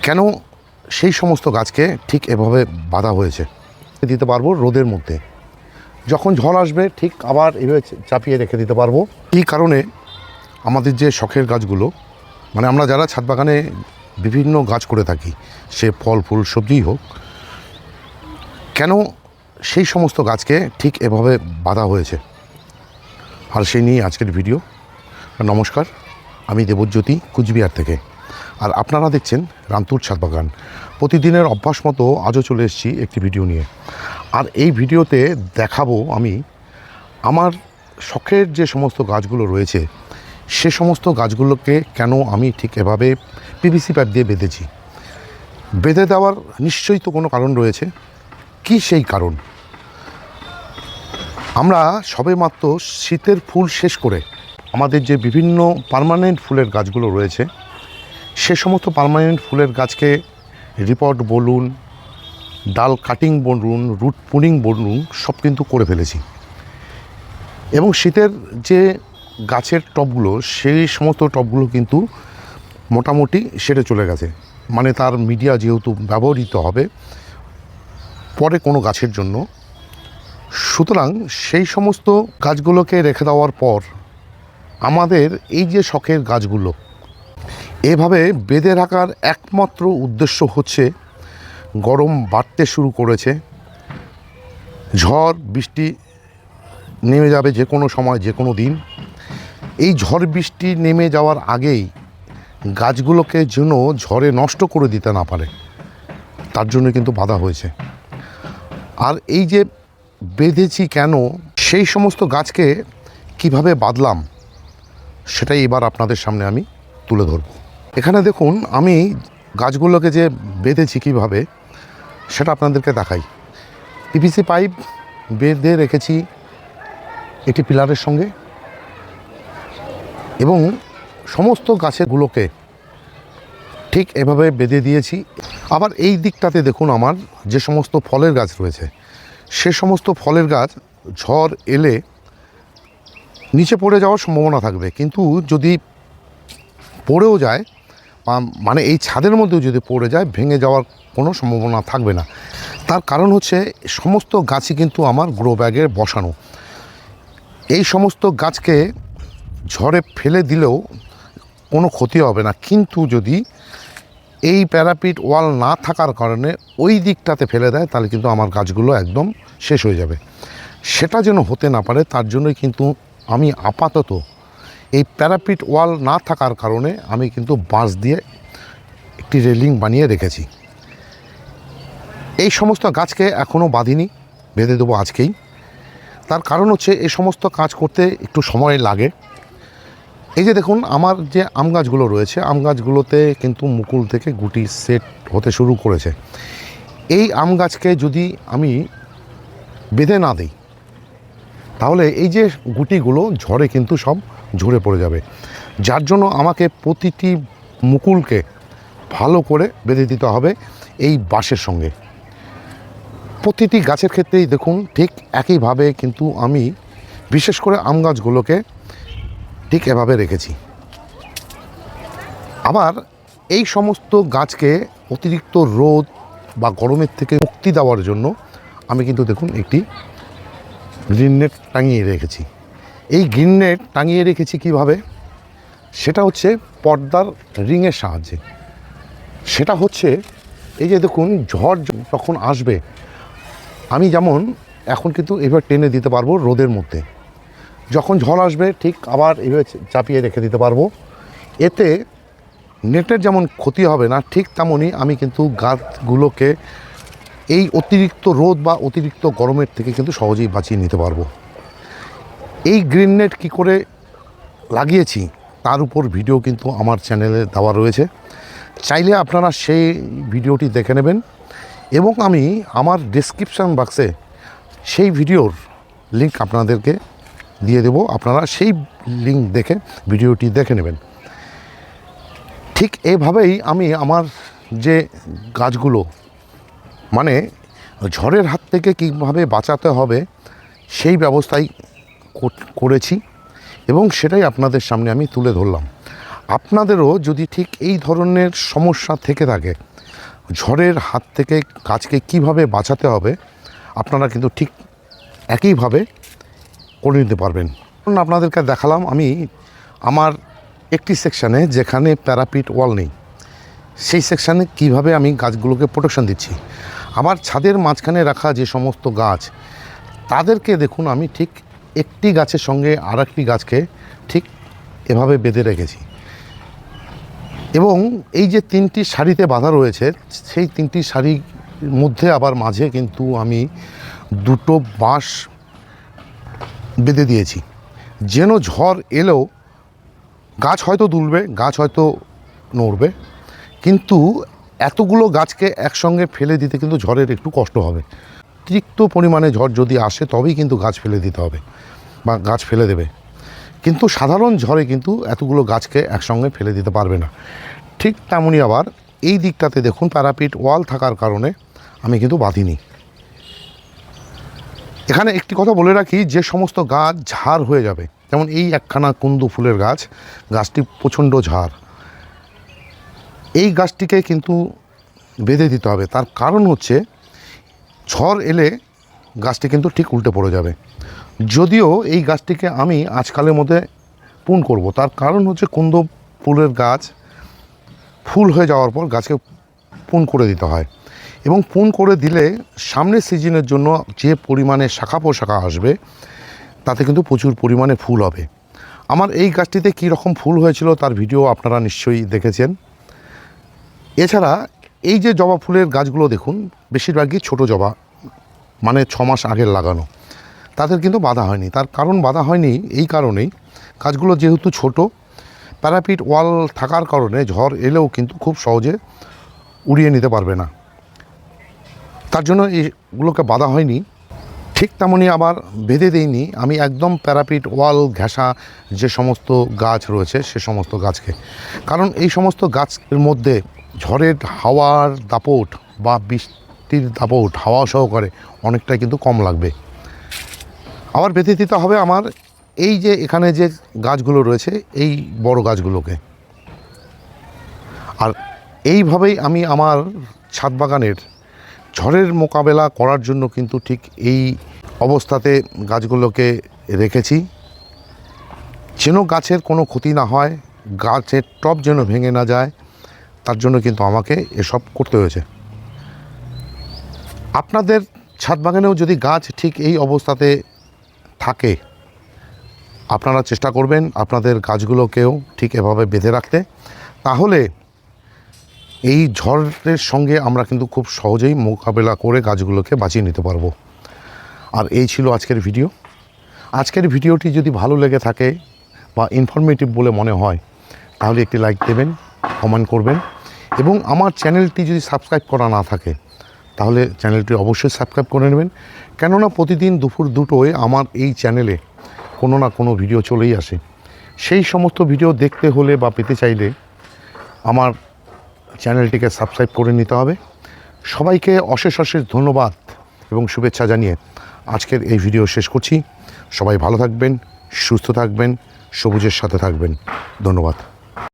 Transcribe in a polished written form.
কেন সেই সমস্ত গাছকে ঠিক এভাবে বাঁধা হয়েছে দিতে পারবো রোদের মধ্যে, যখন ঝড় আসবে ঠিক আবার এভাবে চাপিয়ে রেখে দিতে পারবো। এই কারণে আমাদের যে শখের গাছগুলো, মানে আমরা যারা ছাদ বাগানে বিভিন্ন গাছ করে থাকি, সে ফল ফুল সবজিই হোক, কেন সেই সমস্ত গাছকে ঠিক এভাবে বাঁধা হয়েছে, আর সেই নিয়ে আজকের ভিডিও। নমস্কার, আমি দেবজ্যোতি কুচবিহার থেকে, আর আপনারা দেখছেন রান্তুর ছাদ বাগান। প্রতিদিনের অভ্যাস মতো আজও চলে এসেছি একটি ভিডিও নিয়ে। আর এই ভিডিওতে দেখাবো আমি আমার শখের যে সমস্ত গাছগুলো রয়েছে, সে সমস্ত গাছগুলোকে কেন আমি ঠিক এভাবে পিভিসি পাইপ দিয়ে বেঁধেছি। বেঁধে দেওয়ার নিশ্চয়ই তো কোনো কারণ রয়েছে। কি সেই কারণ? আমরা সবেমাত্র শীতের ফুল শেষ করে আমাদের যে বিভিন্ন পার্মানেন্ট ফুলের গাছগুলো রয়েছে, সে সমস্ত পার্মানেন্ট ফুলের গাছকে রিপোর্ট বলুন, ডাল কাটিং বলুন, রুট পুনিং বলুন, সব কিন্তু করে ফেলেছি। এবং শীতের যে গাছের টবগুলো, সেই সমস্ত টবগুলো কিন্তু মোটামুটি সেরে চলে গেছে। মানে তার মিডিয়া যেহেতু ব্যবহৃত হবে পরে কোনো গাছের জন্য, সুতরাং সেই সমস্ত গাছগুলোকে রেখে দেওয়ার পর আমাদের এই যে শখের গাছগুলো এভাবে বেঁধে রাখার একমাত্র উদ্দেশ্য হচ্ছে, গরম বাড়তে শুরু করেছে, ঝড় বৃষ্টি নেমে যাবে যে কোনো সময়, যে কোনো দিন। এই ঝড় বৃষ্টি নেমে যাওয়ার আগেই গাছগুলোকে যেন ঝড়ে নষ্ট করে দিতে না পারে, তার জন্য কিন্তু বাধা হয়েছে। আর এই যে বেঁধেছি কেন, সেই সমস্ত গাছকে কিভাবে বাঁধলাম, সেটাই এবার আপনাদের সামনে আমি তুলে ধরব। এখানে দেখুন আমি গাছগুলোকে যে বেঁধেছি কীভাবে, সেটা আপনাদেরকে দেখাই। পিভিসি পাইপ বেঁধে রেখেছি একটি পিলারের সঙ্গে, এবং সমস্ত গাছগুলোকে ঠিক এভাবে বেঁধে দিয়েছি। আবার এই দিকটাতে দেখুন আমার যে সমস্ত ফলের গাছ রয়েছে, সে সমস্ত ফলের গাছ ঝড় এলে নিচে পড়ে যাওয়ার সম্ভাবনা থাকবে, কিন্তু যদি পড়েও যায়, মানে এই ছাদের মধ্যেও যদি পড়ে যায়, ভেঙে যাওয়ার কোনো সম্ভাবনা থাকবে না। তার কারণ হচ্ছে সমস্ত গাছই কিন্তু আমার গ্রো ব্যাগে বসানো। এই সমস্ত গাছকে ঝড়ে ফেলে দিলেও কোনো ক্ষতি হবে না, কিন্তু যদি এই প্যারাপিট ওয়াল না থাকার কারণে ওই দিকটাতে ফেলে দেয়, তাহলে কিন্তু আমার গাছগুলো একদম শেষ হয়ে যাবে। সেটা যেন হতে না পারে, তার জন্যই কিন্তু আমি আপাতত এই প্যারাপিট ওয়াল না থাকার কারণে আমি কিন্তু বাঁশ দিয়ে একটি রেলিং বানিয়ে রেখেছি। এই সমস্ত গাছকে এখনও বাঁধিনি, বেঁধে দেবো আজকেই। তার কারণ হচ্ছে এই সমস্ত কাজ করতে একটু সময় লাগে। এই যে দেখুন আমার যে আম গাছগুলো রয়েছে, আম গাছগুলোতে কিন্তু মুকুল থেকে গুটি সেট হতে শুরু করেছে। এই আম গাছকে যদি আমি বেঁধে না দিই, তাহলে এই যে গুটিগুলো ঝড়ে কিন্তু সব ঝরে পড়ে যাবে। যার জন্য আমাকে প্রতিটি মুকুলকে ভালো করে বেঁধে দিতে হবে এই বাঁশের সঙ্গে। প্রতিটি গাছের ক্ষেত্রেই দেখুন ঠিক একইভাবে কিন্তু আমি বিশেষ করে আম গাছগুলোকে ঠিক এভাবে রেখেছি। আবার এই সমস্ত গাছকে অতিরিক্ত রোদ বা গরমের থেকে মুক্তি দেওয়ার জন্য আমি কিন্তু দেখুন একটি গ্রিন নেট টাঙিয়ে রেখেছি। এই গ্রিন নেট টাঙিয়ে রেখেছি কিভাবে, সেটা হচ্ছে পর্দার রিংয়ের সাহায্যে। সেটা হচ্ছে এই যে দেখুন ঝড় যখন আসবে, আমি যেমন এখন কিন্তু এভাবে টেনে দিতে পারবো রোদের মধ্যে, যখন ঝড় আসবে ঠিক আবার এভাবে চাপিয়ে রেখে দিতে পারবো। এতে নেটের যেমন ক্ষতি হবে না, ঠিক তেমনই আমি কিন্তু গাছগুলোকে এই অতিরিক্ত রোদ বা অতিরিক্ত গরমের থেকে কিন্তু সহজেই বাঁচিয়ে নিতে পারবো। এই গ্রিন নেট কী করে লাগিয়েছি তার উপর ভিডিও কিন্তু আমার চ্যানেলে দেওয়া রয়েছে, চাইলে আপনারা সেই ভিডিওটি দেখে নেবেন। এবং আমি আমার ডেসক্রিপশান বক্সে সেই ভিডিওর লিঙ্ক আপনাদেরকে দিয়ে দেব, আপনারা সেই লিঙ্ক দেখে ভিডিওটি দেখে নেবেন। ঠিক এইভাবেই আমি আমার যে গাছগুলো, মানে ঝড়ের হাত থেকে কীভাবে বাঁচাতে হবে সেই ব্যবস্থাই করেছি, এবং সেটাই আপনাদের সামনে আমি তুলে ধরলাম। আপনাদেরও যদি ঠিক এই ধরনের সমস্যা থেকে থাকে, ঝড়ের হাত থেকে গাছকে কিভাবে বাঁচাতে হবে আপনারা কিন্তু ঠিক একইভাবে করে নিতে পারবেন। আপনাদেরকে দেখালাম আমি আমার একটি সেকশানে যেখানে প্যারাপিট ওয়াল নেই সেই সেকশানে কিভাবে আমি গাছগুলোকে প্রোটেকশন দিচ্ছি। আমার ছাদের মাঝখানে রাখা যে সমস্ত গাছ তাদেরকে দেখুন আমি ঠিক একটি গাছের সঙ্গে আর একটি গাছকে ঠিক এভাবে বেঁধে রেখেছি এবং এই যে 3টি সারিতে বাঁধা রয়েছে সেই 3টি সারির মধ্যে আবার মাঝে কিন্তু আমি 2টো বাঁশ বেঁধে দিয়েছি যেন ঝড় এলেও গাছ হয়তো দুলবে, গাছ হয়তো নড়বে, কিন্তু এতগুলো গাছকে একসঙ্গে ফেলে দিতে কিন্তু ঝড়ের একটু কষ্ট হবে। অতিরিক্ত পরিমাণে ঝড় যদি আসে তবেই কিন্তু গাছ ফেলে দিতে হবে বা গাছ ফেলে দেবে, কিন্তু সাধারণ ঝড়ে কিন্তু এতগুলো গাছকে একসঙ্গে ফেলে দিতে পারবে না। ঠিক তেমনই আবার এই দিকটাতে দেখুন প্যারাপিট ওয়াল থাকার কারণে আমি কিন্তু বাঁধিনি। এখানে একটি কথা বলে রাখি, যে সমস্ত গাছ ঝাড় হয়ে যাবে, যেমন এই একখানা কুন্দু ফুলের গাছ, গাছটি প্রচণ্ড ঝাড়, এই গাছটিকে কিন্তু বেঁধে দিতে হবে। তার কারণ হচ্ছে ঝড় এলে গাছটি কিন্তু ঠিক উল্টে পড়ে যাবে। যদিও এই গাছটিকে আমি আজকালের মধ্যে পুন করব, তার কারণ হচ্ছে কুন্দু ফুলের গাছ ফুল হয়ে যাওয়ার পর গাছকে পুন করে দিতে হয় এবং পুন করে দিলে সামনের সিজনের জন্য যে পরিমাণে শাখা পোশাখা আসবে তাতে কিন্তু প্রচুর পরিমাণে ফুল হবে। আমার এই গাছটিতে কী রকম ফুল হয়েছিল তার ভিডিও আপনারা নিশ্চয়ই দেখেছেন। এছাড়া এই যে জবা ফুলের গাছগুলো দেখুন বেশিরভাগই ছোট জবা, মানে 6 মাস আগের লাগানো, তাদের কিন্তু বাধা হয়নি। তার কারণ বাধা হয়নি এই কারণেই, গাছগুলো যেহেতু ছোট, প্যারাপিট ওয়াল থাকার কারণে ঝড় এলেও কিন্তু খুব সহজে উড়িয়ে নিতে পারবে না, তার জন্য এগুলোকে বাধা হয়নি। ঠিক তেমনই আবার বেঁধে দেইনি আমি একদম প্যারাপিট ওয়াল ঘেঁষা যে সমস্ত গাছ রয়েছে সে সমস্ত গাছকে, কারণ এই সমস্ত গাছের মধ্যে ঝড়ের হাওয়ার দাপট বা বৃষ্টির দাপট হাওয়া সহকারে অনেকটাই কিন্তু কম লাগবে। আবার বেঁধে দিতে হবে আমার এই যে এখানে যে গাছগুলো রয়েছে এই বড় গাছগুলোকে। আর এইভাবেই আমি আমার ছাদ বাগানের ঝড়ের মোকাবেলা করার জন্য কিন্তু ঠিক এই অবস্থাতে গাছগুলোকে রেখেছি, যেন গাছের কোনো ক্ষতি না হয়, গাছের টব যেন ভেঙে না যায়, তার জন্য কিন্তু আমাকে এসব করতে হয়েছে। আপনাদের ছাদ বাগানেও যদি গাছ ঠিক এই অবস্থাতে থাকে আপনারা চেষ্টা করবেন আপনাদের গাছগুলোকেও ঠিক এভাবে বেঁধে রাখতে, তাহলে এই ঝড়ের সঙ্গে আমরা কিন্তু খুব সহজেই মোকাবেলা করে গাছগুলোকে বাঁচিয়ে নিতে পারবো। আর এই ছিল আজকের ভিডিও। আজকের ভিডিওটি যদি ভালো লেগে থাকে বা ইনফরমেটিভ বলে মনে হয় তাহলে একটি লাইক দেবেন, কমেন্ট করবেন এবং আমার চ্যানেলটি যদি সাবস্ক্রাইব করা না থাকে তাহলে চ্যানেলটি অবশ্যই সাবস্ক্রাইব করে নেবেন, কেননা প্রতিদিন দুপুর 2টোয় আমার এই চ্যানেলে কোনো না কোনো ভিডিও চলেই আসে। সেই সমস্ত ভিডিও দেখতে হলে বা পেতে চাইলে আমার চ্যানেলটিকে সাবস্ক্রাইব করে নিতে হবে। সবাইকে অশেষ অশেষ ধন্যবাদ এবং শুভেচ্ছা জানিয়ে আজকের এই ভিডিও শেষ করছি। সবাই ভালো থাকবেন, সুস্থ থাকবেন, সবুজের সাথে থাকবেন। ধন্যবাদ।